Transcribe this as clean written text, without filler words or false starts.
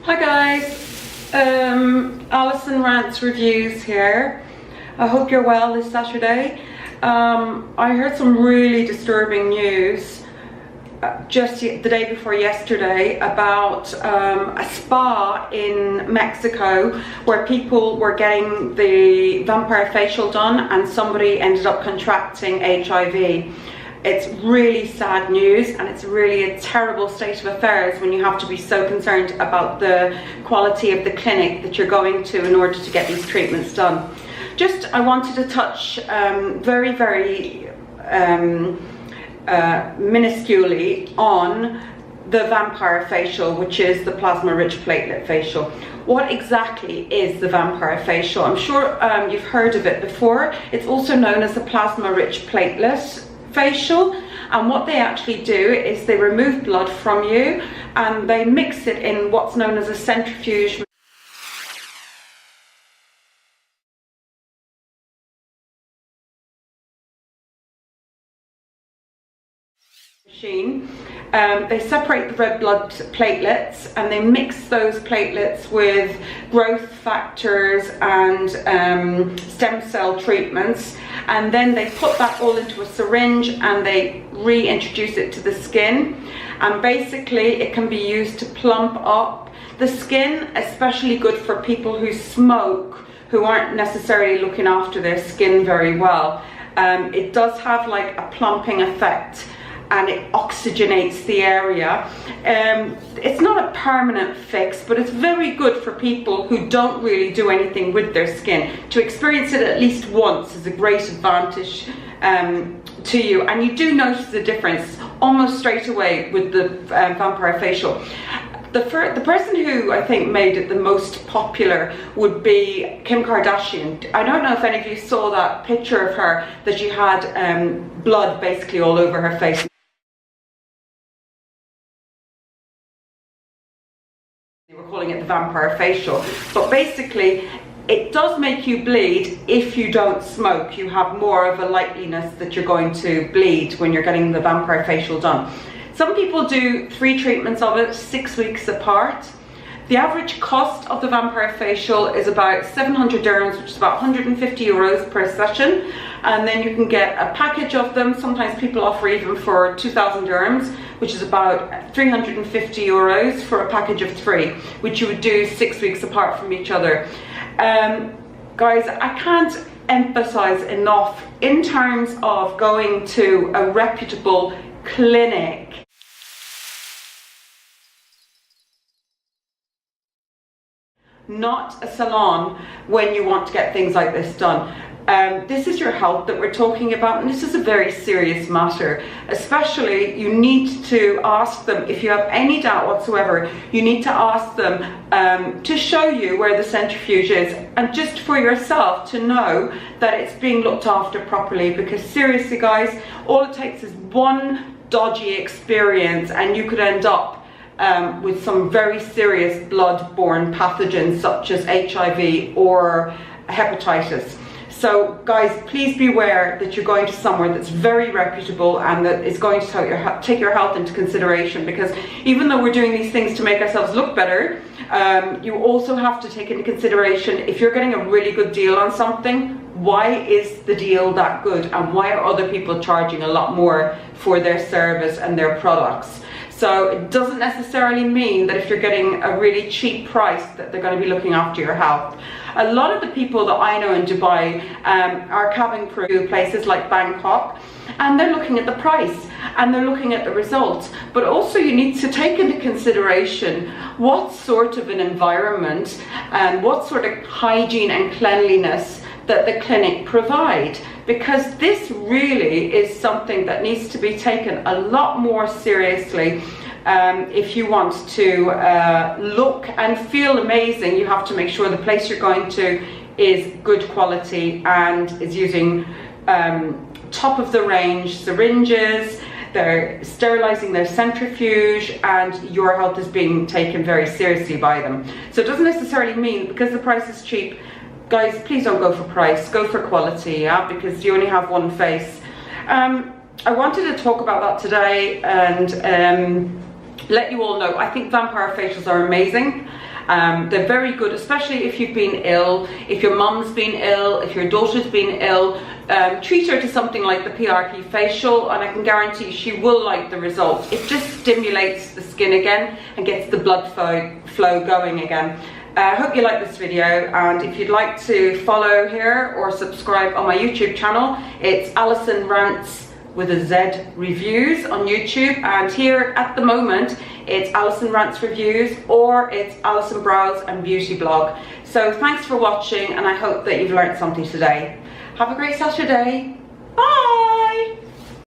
Hi guys, Alison Rants Reviews here. I hope you're well this Saturday. I heard some really disturbing news just the day before yesterday about a spa in Mexico where people were getting the vampire facial done and somebody ended up contracting HIV. It's really sad news, and it's really a terrible state of affairs when you have to be so concerned about the quality of the clinic that you're going to in order to get these treatments done. I wanted to touch very minusculely on the vampire facial, which is the plasma-rich platelet facial. What exactly is the vampire facial? I'm sure you've heard of it before. It's also known as the plasma-rich platelet facial, and what they actually do is they remove blood from you and they mix it in what's known as a centrifuge machine. They separate the red blood platelets and they mix those platelets with growth factors and stem cell treatments, and then they put that all into a syringe and they reintroduce it to the skin, and basically it can be used to plump up the skin, especially good for people who smoke, who aren't necessarily looking after their skin very well. It does have like a plumping effect and it oxygenates the area. It's not a permanent fix, but it's very good for people who don't really do anything with their skin. To experience it at least once is a great advantage to you, and you do notice the difference almost straight away with the vampire facial. The person who I think made it the most popular would be Kim Kardashian. I don't know if any of you saw that picture of her, that she had blood basically all over her face. They were calling it the vampire facial, but basically it does make you bleed if you don't smoke. You have more of a likeliness that you're going to bleed when you're getting the vampire facial done. Some people do 3 treatments of it 6 weeks apart. The average cost of the vampire facial is about 700 dirhams, which is about 150 euros per session, and then you can get a package of them. Sometimes people offer even for 2,000 dirhams, which is about 350 euros for a package of 3, which you would do 6 weeks apart from each other. Guys, I can't emphasize enough, in terms of going to a reputable clinic, not a salon, when you want to get things like this done. This is your health that we're talking about, and this is a very serious matter. Especially, you need to ask them, if you have any doubt whatsoever, you need to ask them to show you where the centrifuge is, and just for yourself to know that it's being looked after properly. Because seriously guys, all it takes is one dodgy experience and you could end up with some very serious blood-borne pathogens such as HIV or hepatitis. So guys, please beware that you're going to somewhere that's very reputable and that is going to take your health into consideration, because even though we're doing these things to make ourselves look better, you also have to take into consideration, if you're getting a really good deal on something, why is the deal that good, and why are other people charging a lot more for their service and their products? So it doesn't necessarily mean that if you're getting a really cheap price that they're going to be looking after your health. A lot of the people that I know in Dubai are cabin crew, places like Bangkok, and they're looking at the price and they're looking at the results. But also you need to take into consideration what sort of an environment and what sort of hygiene and cleanliness that the clinic provide, because this really is something that needs to be taken a lot more seriously. If you want to look and feel amazing, you have to make sure the place you're going to is good quality and is using top of the range syringes. They're sterilizing their centrifuge, and your health is being taken very seriously by them. So it doesn't necessarily mean because the price is cheap. Guys, please don't go for price, go for quality, yeah, because you only have one face. I wanted to talk about that today and let you all know, I think vampire facials are amazing. They're very good, especially if you've been ill, if your mum's been ill, if your daughter's been ill. Treat her to something like the PRP facial, and I can guarantee she will like the results. It just stimulates the skin again and gets the blood flow going again. I hope you like this video, and if you'd like to follow here or subscribe on my YouTube channel, it's Alison Rants with a Z Reviews on YouTube, and here at the moment it's Alison Rants Reviews or it's Alison Brows and Beauty Blog. So thanks for watching, and I hope that you've learned something today. Have a great Saturday.